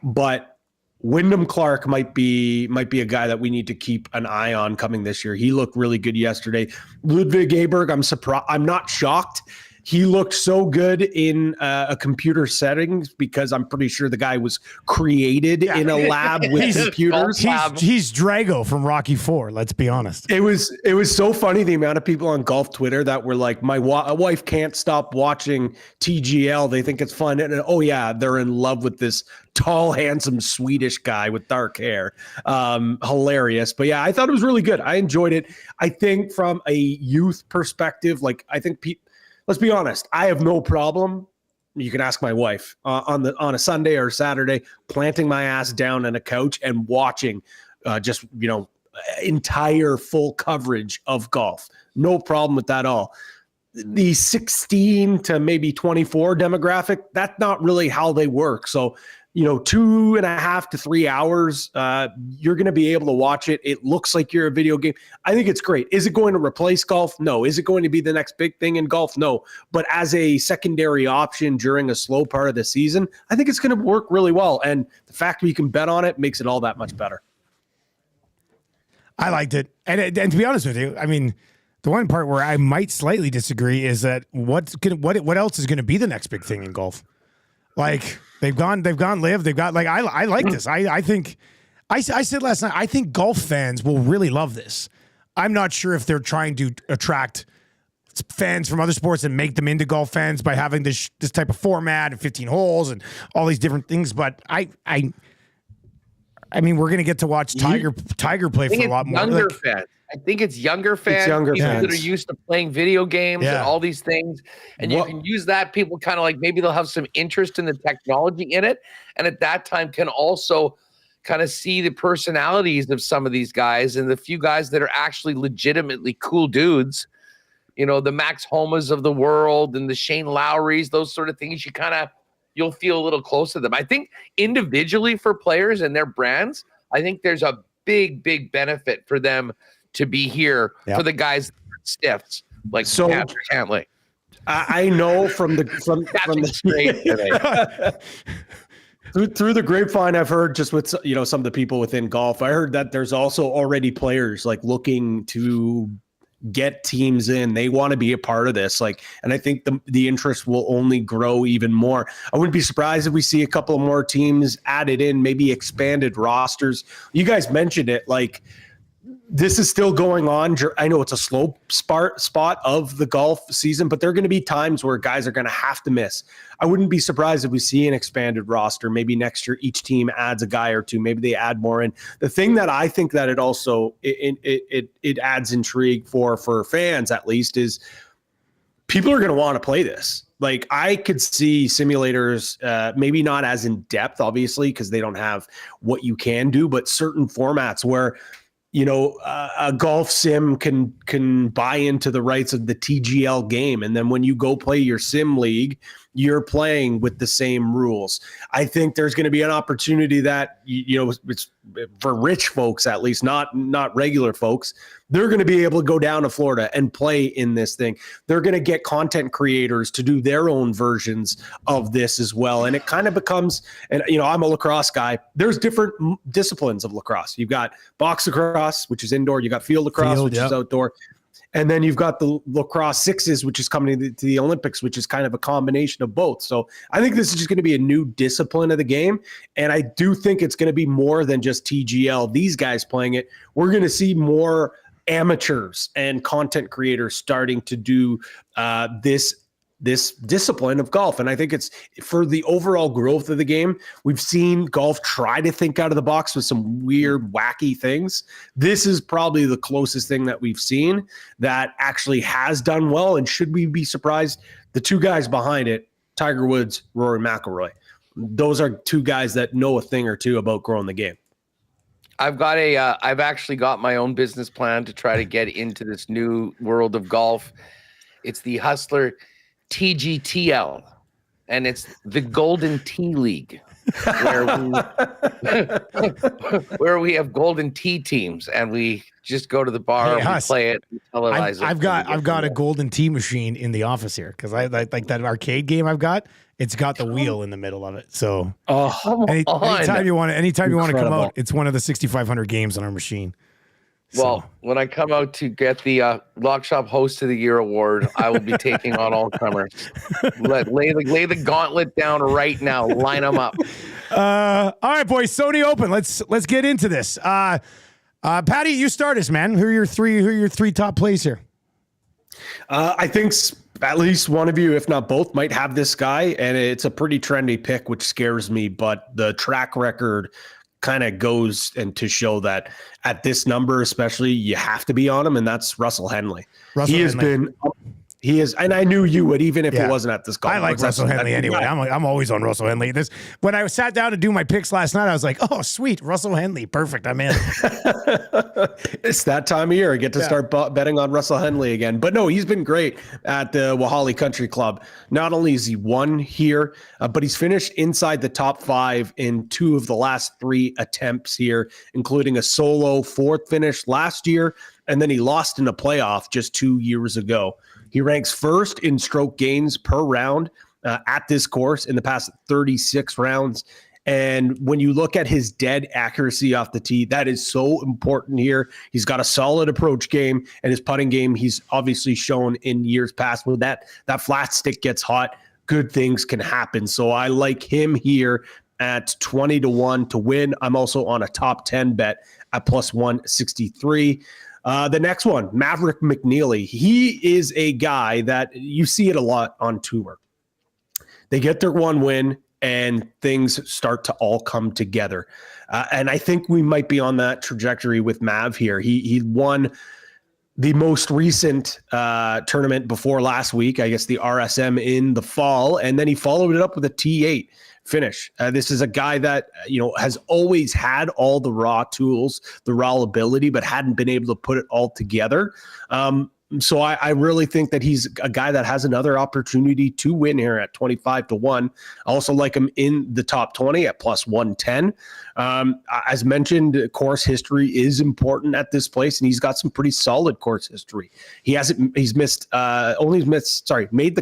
but Wyndham Clark might be a guy that we need to keep an eye on coming this year. He looked really good yesterday. Ludwig Aberg, I'm surprised. I'm not shocked. He looked so good in a computer settings because I'm pretty sure the guy was created in a lab with computers. He's Drago from Rocky IV. Let's be honest. It was so funny the amount of people on golf Twitter that were like, my wife can't stop watching TGL. They think it's fun. And oh yeah, they're in love with this tall, handsome Swedish guy with dark hair. Hilarious. But yeah, I thought it was really good. I enjoyed it. I think from a youth perspective, like I think let's be honest, I have no problem. You can ask my wife on a Sunday or Saturday, planting my ass down on a couch and watching entire full coverage of golf. No problem with that at all. The 16 to maybe 24 demographic, that's not really how they work. So 2.5 to 3 hours, you're going to be able to watch it. It looks like you're a video game. I think it's great. Is it going to replace golf? No. Is it going to be the next big thing in golf? No. But as a secondary option during a slow part of the season, I think it's going to work really well. And the fact we can bet on it makes it all that much better. I liked it. And to be honest with you, I mean, the one part where I might slightly disagree is that what else is going to be the next big thing in golf? Like they've gone live. They've got like I like this. I think I said last night. I think golf fans will really love this. I'm not sure if they're trying to attract fans from other sports and make them into golf fans by having this type of format and 15 holes and all these different things. But I mean, we're going to get to watch Tiger play for a lot more. Younger fans. I think it's younger fans. People that are used to playing video games and all these things. And you can use that. People kind of like maybe they'll have some interest in the technology in it. And at that time can also kind of see the personalities of some of these guys and the few guys that are actually legitimately cool dudes. You know, the Max Homas of the world and the Shane Lowrys, those sort of things. You'll feel a little close to them. I think individually for players and their brands, I think there's a big benefit for them to be here for the guys stiffs like Patrick Cantlay. I know from the through the grapevine, I've heard just with some of the people within golf, I heard that there's also already players like looking to get teams in. They want to be a part of this. And I think the interest will only grow even more. I wouldn't be surprised if we see a couple more teams added in, maybe expanded rosters. You guys mentioned it, this is still going on. I know it's a slow spot of the golf season, but there are going to be times where guys are going to have to miss. I wouldn't be surprised if we see an expanded roster. Maybe next year each team adds a guy or two. Maybe they add more in. The thing that I think that it also it adds intrigue for fans at least is people are going to want to play this. I could see simulators, maybe not as in depth, obviously, because they don't have what you can do, but certain formats where a golf sim can buy into the rights of the TGL game. And then when you go play your sim league, you're playing with the same rules. I think there's going to be an opportunity that, it's for rich folks, at least not regular folks. They're going to be able to go down to Florida and play in this thing. They're going to get content creators to do their own versions of this as well. And it kind of becomes, and I'm a lacrosse guy. There's different disciplines of lacrosse. You've got box lacrosse, which is indoor. You got field lacrosse, which is outdoor. And then you've got the lacrosse sixes, which is coming to the Olympics, which is kind of a combination of both. So I think this is just going to be a new discipline of the game. And I do think it's going to be more than just TGL, these guys playing it. We're going to see more amateurs and content creators starting to do this discipline of golf. And I think it's for the overall growth of the game. We've seen golf try to think out of the box with some weird, wacky things. This is probably the closest thing that we've seen that actually has done well. And should we be surprised? The two guys behind it, Tiger Woods, Rory McIlroy, those are two guys that know a thing or two about growing the game. I've actually got my own business plan to try to get into this new world of golf. It's the Hustler TGTL, and it's the Golden Tee League, where we have Golden Tee teams, and we just go to the bar, we play it, we televise it. I've got a Golden Tee machine in the office here because I like that arcade game I've got. It's got the wheel in the middle of it. So anytime you want to come out, it's one of the 6,500 games on our machine. Well, when I come out to get the Lock Shop Host of the Year award, I will be taking on all comers. Lay the gauntlet down right now. Line them up. All right, boys. Sony Open. Let's get into this. Patty, you start us, man. Who are your three top plays here? I think at least one of you, if not both, might have this guy, and it's a pretty trendy pick, which scares me. But the track record kind of goes and to show that at this number, especially, you have to be on him, and that's Russell Henley. He is, and I knew you would, even if it wasn't at this golf. I like Russell Henley anyway. I'm always on Russell Henley. When I sat down to do my picks last night, I was like, oh, sweet, Russell Henley, perfect, I'm in. It's that time of year. I get to start betting on Russell Henley again. But no, he's been great at the Wahali Country Club. Not only has he won here, but he's finished inside the top 5 in 2 of the last 3 attempts here, including a solo 4th finish last year, and then he lost in a playoff just 2 years ago. He ranks 1st in stroke gains per round at this course in the past 36 rounds. And when you look at his dead accuracy off the tee, that is so important here. He's got a solid approach game, and his putting game, he's obviously shown in years past when that flat stick gets hot. good things can happen. So I like him here at 20-1 to win. I'm also on a top 10 bet at plus 163. The next one, Maverick McNeely. He is a guy that you see it a lot on tour. They get their one win and things start to all come together. And I think we might be on that trajectory with Mav here. He won the most recent tournament before last week, I guess the RSM in the fall, and then he followed it up with a T8 finish. This is a guy that, has always had all the raw tools, the raw ability, but hadn't been able to put it all together. So I really think that he's a guy that has another opportunity to win here at 25-1. I also like him in the top 20 at plus 110. As mentioned, course history is important at this place, and he's got some pretty solid course history. Made the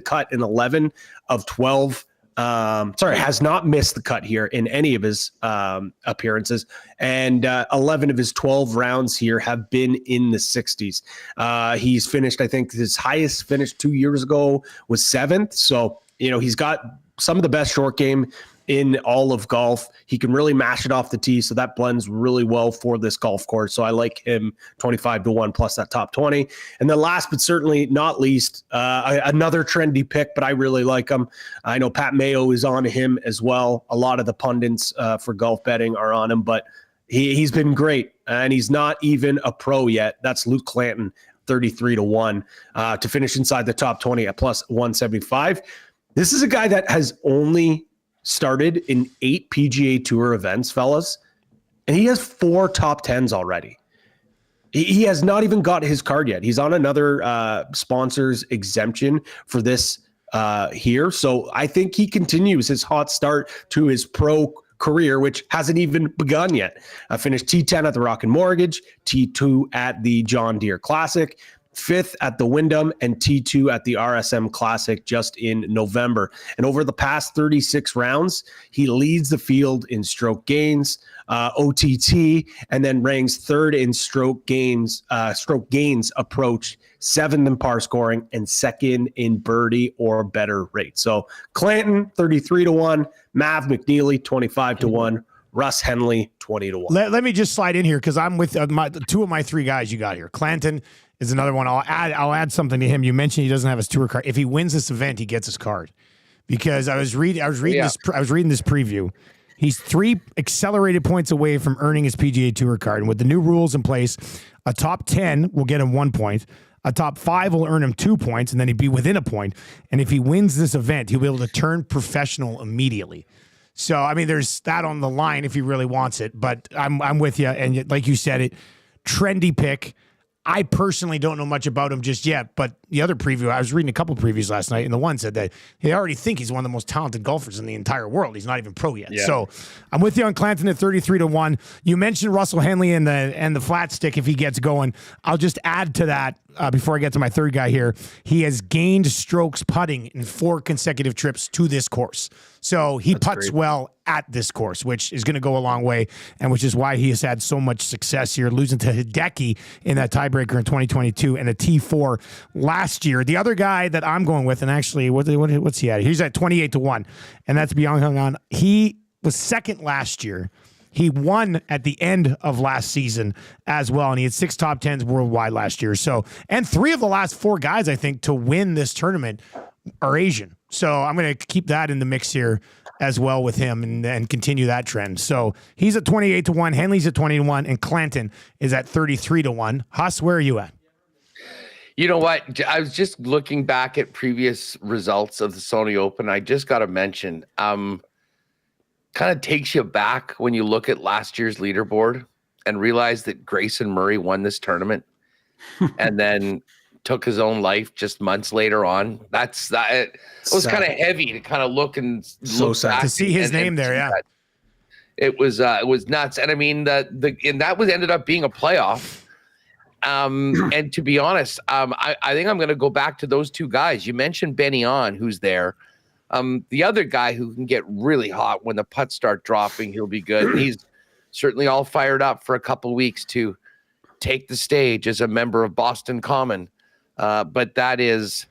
cut in 11 of 12. Has not missed the cut here in any of his appearances, and 11 of his 12 rounds here have been in the 60s. He's finished, I think his highest finish 2 years ago was 7th. So, he's got some of the best short game in all of golf. He can really mash it off the tee, so that blends really well for this golf course. So I like him 25-1 plus that top 20. And then last but certainly not least, another trendy pick, but I really like him. I know Pat Mayo is on him as well. A lot of the pundits for golf betting are on him, but he's been great, and he's not even a pro yet. That's Luke Clanton, 33-1 to finish inside the top 20 at plus 175. This is a guy that has only started in 8 PGA Tour events, fellas, and he has 4 top 10s already. He has not even got his card yet. He's on another sponsor's exemption for this here. So I think he continues his hot start to his pro career, which hasn't even begun yet. Finished T10 at the Rocket Mortgage, T2 at the John Deere Classic, 5th at the Wyndham, and T2 at the RSM Classic just in November. And over the past 36 rounds, he leads the field in stroke gains, OTT, and then ranks 3rd in stroke gains approach, 7th in par scoring, and 2nd in birdie or better rate. So Clanton, 33-1, Mav McNeely, 25-1, Russ Henley, 20-1. Let me just slide in here because I'm with two of my 3 guys you got here. Clanton is another one. I'll add something to him. You mentioned he doesn't have his tour card. If he wins this event, he gets his card. Because I was reading this preview. He's 3 accelerated points away from earning his PGA Tour card. And with the new rules in place, a top 10 will get him 1 point. A top 5 will earn him 2 points, and then he'd be within a point. And if he wins this event, he'll be able to turn professional immediately. So, I mean, there's that on the line if he really wants it. But I'm with you. And like you said, trendy pick. I personally don't know much about him just yet, but the other preview, I was reading a couple previews last night, and the one said that they already think he's one of the most talented golfers in the entire world. He's not even pro yet. Yeah. So I'm with you on Clanton at 33-1. You mentioned Russell Henley and the flat stick if he gets going. I'll just add to that before I get to my third guy here. He has gained strokes putting in 4 consecutive trips to this course. So he putts well at this course, which is going to go a long way, and which is why he has had so much success here, losing to Hideki in that tiebreaker in 2022 and a T4 last year. The other guy that I'm going with, and actually, what's he at? He's at 28-1, and that's Byung-Hun. He was 2nd last year. He won at the end of last season as well, and he had 6 top 10s worldwide last year. So, and 3 of the last 4 guys, I think, to win this tournament are Asian. So I'm going to keep that in the mix here as well with him and continue that trend. So he's at 28-1, Henley's at 20-1, and Clanton is at 33-1. Huss, where are you at? You know what? I was just looking back at previous results of the Sony Open. I just got to mention, kind of takes you back when you look at last year's leaderboard and realize that Grayson Murray won this tournament and then took his own life just months later on. It was kind of heavy to kind of look and look back to see his name there. Yeah, it was nuts. And I mean, that ended up being a playoff. And to be honest, I think I'm going to go back to those 2 guys. You mentioned Benny On, who's there. The other guy who can get really hot when the putts start dropping, he'll be good. He's certainly all fired up for a couple of weeks to take the stage as a member of Boston Common. But that is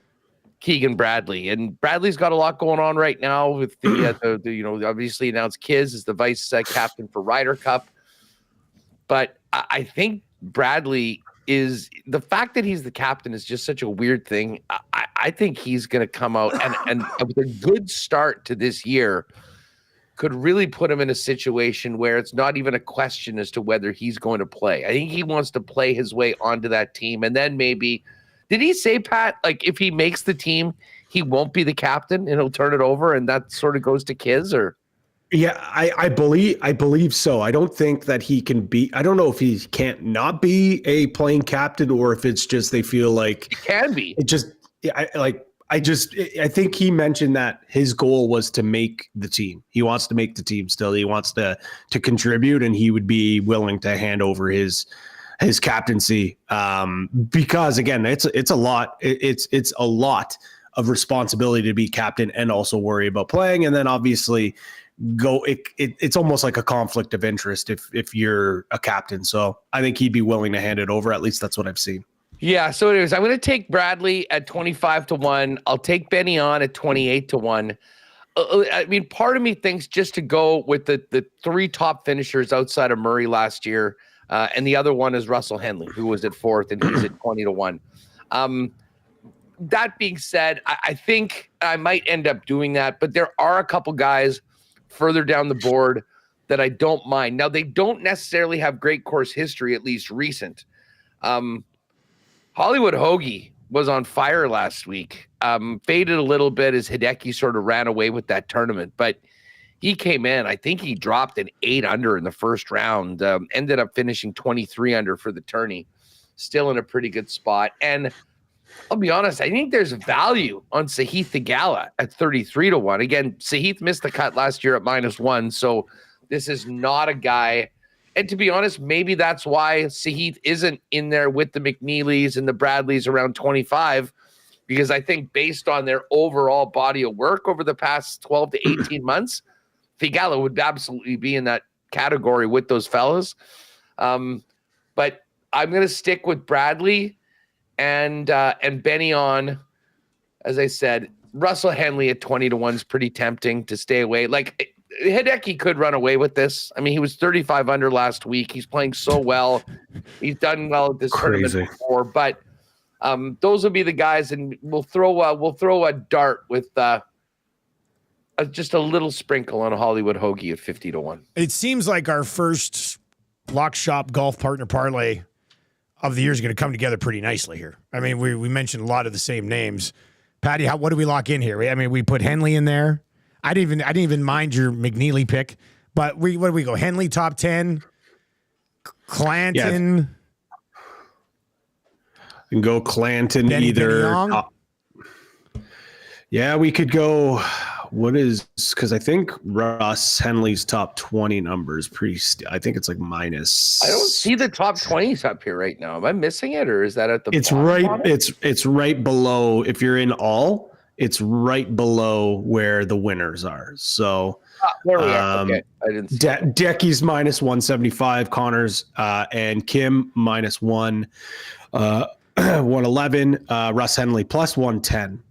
Keegan Bradley, and Bradley's got a lot going on right now with the obviously announced Kiz is the vice captain for Ryder Cup. But I think Bradley is the fact that he's the captain is just such a weird thing. I think he's going to come out and with a good start to this year could really put him in a situation where it's not even a question as to whether he's going to play. I think he wants to play his way onto that team. And then maybe, did he say, Pat, like if he makes the team, he won't be the captain and he'll turn it over and that sort of goes to Kiz or? Yeah, I believe so. I don't think that he can be. I don't know if he can't not be a playing captain or if it's just they feel like it can be. It just I think he mentioned that his goal was to make the team. He wants to make the team still. He wants to contribute, and he would be willing to hand over his captaincy because again, it's a lot. It's a lot of responsibility to be captain and also worry about playing, and then obviously. It's almost like a conflict of interest if you're a captain. So I think he'd be willing to hand it over. At least that's what I've seen. Yeah. So anyways, I'm going to take Bradley at 25-1. I'll take Benny on at 28-1. I mean, part of me thinks just to go with the three top finishers outside of Murray last year. And the other one is Russell Henley, who was at fourth and he's at 20-1. That being said, I think I might end up doing that, but there are a couple guys further down the board that I don't mind. Now, they don't necessarily have great course history, at least recent. Hollywood Hoagie was on fire last week. Faded a little bit as Hideki sort of ran away with that tournament, but he came in. I think he dropped an 8 under in the first round, ended up finishing 23 under for the tourney. Still in a pretty good spot. And I'll be honest, I think there's value on Sahith Theegala at 33-1. Again, Sahith missed the cut last year at -1, so this is not a guy. And to be honest, maybe that's why Sahith isn't in there with the McNeelys and the Bradleys around 25, because I think based on their overall body of work over the past 12 to 18 months, Theegala would absolutely be in that category with those fellas. But I'm going to stick with Bradley and Benny on, as I said. Russell Henley at 20-1 is pretty tempting to stay away. Like Hideki could run away with this. I mean, he was 35 under last week. He's playing so well. He's done well at this tournament before. But those will be the guys, and we'll throw a dart with just a little sprinkle on a Hollywood Hoagie at 50-1. It seems like our first lock shop golf partner parlay of the year is going to come together pretty nicely here. I mean, we mentioned a lot of the same names. Patty, what do we lock in here? I mean, we put Henley in there. I didn't even mind your McNeely pick, but what do we go? Henley top 10, Clanton. Yeah. We can go Clanton either. Yeah, we could go. Because I think Russ Henley's top 20 numbers I think it's like minus. I don't see the top 20s up here right now. Am I missing it, or is that at the? It's right. It's right below. If you're in all, it's right below where the winners are. So there we are. Okay, I didn't see Decky's minus 175, Connors and Kim minus 111, Russ Henley plus 110.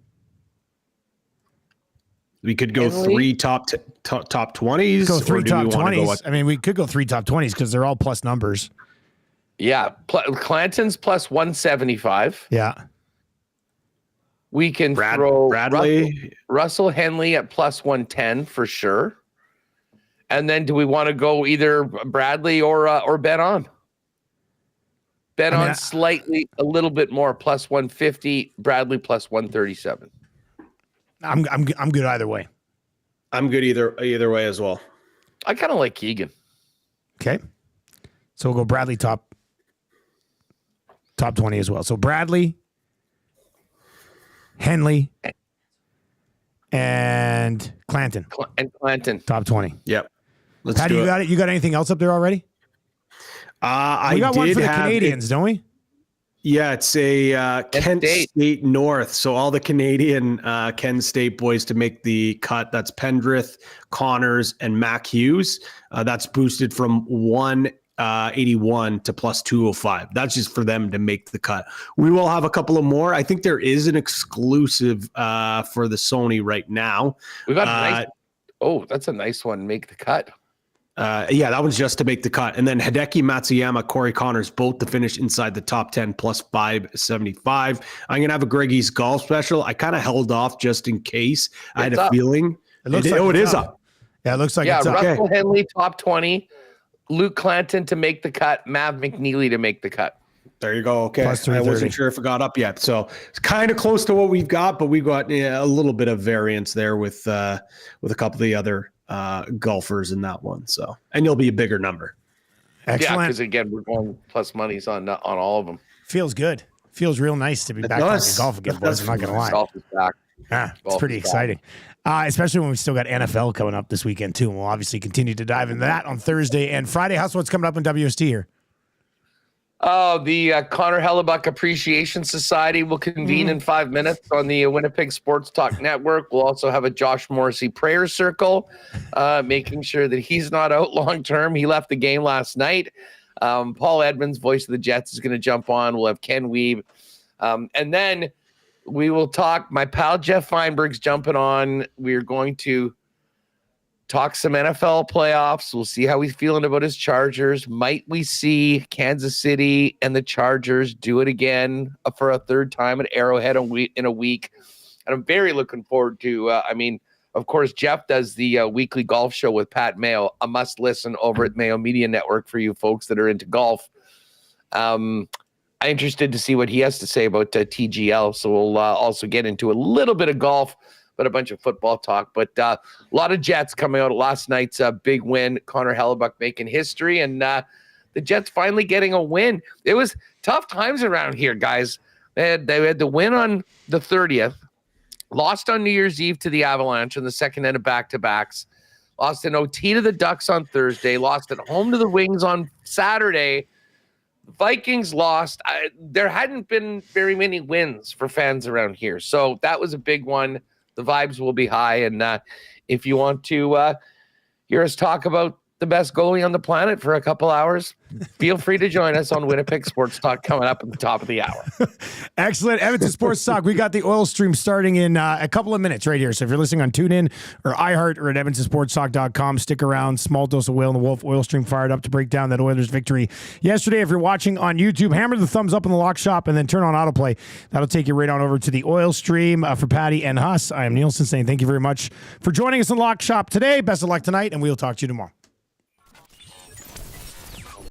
We could go three top 20s. Go three top 20s. I mean, we could go three top 20s because they're all plus numbers. Yeah. Clanton's plus 175. Yeah. We can throw Bradley. Russell Henley at plus 110 for sure. And then do we want to go either Bradley or Bet On? Slightly a little bit more, plus 150. Bradley plus 137. I'm good either way. I'm good either way as well. I kind of like Keegan. Okay. So we'll go Bradley top 20 as well. So Bradley, Henley, and Clanton. Top 20. Yep. Patty, you got it? You got anything else up there already? We got one for the Canadians, don't we? Yeah, it's a Kent State North. So all the Canadian Kent State boys to make the cut. That's Pendrith, Connors, and Mac Hughes. That's boosted from 1 81 to plus 205. That's just for them to make the cut. We will have a couple of more. I think there is an exclusive for the Sony right now. We got that's a nice one. Make the cut. Yeah, that one's just to make the cut. And then Hideki Matsuyama, Corey Connors, both to finish inside the top 10 plus 575. I'm going to have a Greggy's golf special. I kind of held off just in case. I had a feeling. It is up. Yeah, it looks like it's up. Russell Henley, top 20. Luke Clanton to make the cut. Mav McNeely to make the cut. There you go. Okay. Plus I wasn't sure if it got up yet. So it's kind of close to what we've got, but we got a little bit of variance there with a couple of the other golfers in that one. So, and you'll be a bigger number. Excellent. Yeah, because again, we're going plus monies on all of them. Feels good. Feels real nice to be back talking golf again, boys. I'm not going to lie. Golf is back. It's pretty exciting. Especially when we still got NFL coming up this weekend too. And we'll obviously continue to dive into that on Thursday and Friday. How's what's coming up in WST here? The Connor Hellebuck Appreciation Society will convene in 5 minutes on the Winnipeg Sports Talk Network. We'll also have a Josh Morrissey prayer circle, making sure that he's not out long term. He left the game last night. Paul Edmonds, voice of the Jets, is going to jump on. We'll have Ken Wiebe. And then we will talk. My pal Jeff Feinberg's jumping on. We're going to talk some NFL playoffs. We'll see how he's feeling about his Chargers. Might we see Kansas City and the Chargers do it again for a third time at Arrowhead in a week? And I'm very looking forward to, of course, Jeff does the weekly golf show with Pat Mayo, a must listen over at Mayo Media Network for you folks that are into golf. I'm interested to see what he has to say about TGL. So we'll also get into a little bit of golf, but a bunch of football talk. But a lot of Jets coming out of last night's big win. Connor Hellebuck making history, and the Jets finally getting a win. It was tough times around here, guys. They had the win on the 30th, lost on New Year's Eve to the Avalanche in the second end of back-to-backs, lost an OT to the Ducks on Thursday, lost at home to the Wings on Saturday. Vikings lost. There hadn't been very many wins for fans around here, so that was a big one. The vibes will be high, and if you want to hear us talk about the best goalie on the planet for a couple hours, feel free to join us on Winnipeg Sports Talk coming up at the top of the hour. Excellent. Edmonton Sports Talk. We got the oil stream starting in a couple of minutes right here. So if you're listening on TuneIn or iHeart or at EdmontonSportsTalk.com, stick around. Small dose of Whale and the Wolf oil stream fired up to break down that Oilers victory yesterday. If you're watching on YouTube, hammer the thumbs up in the lock shop and then turn on autoplay. That'll take you right on over to the oil stream. For Patty and Huss, I am Nielsen saying thank you very much for joining us in Lock Shop today. Best of luck tonight, and we'll talk to you tomorrow.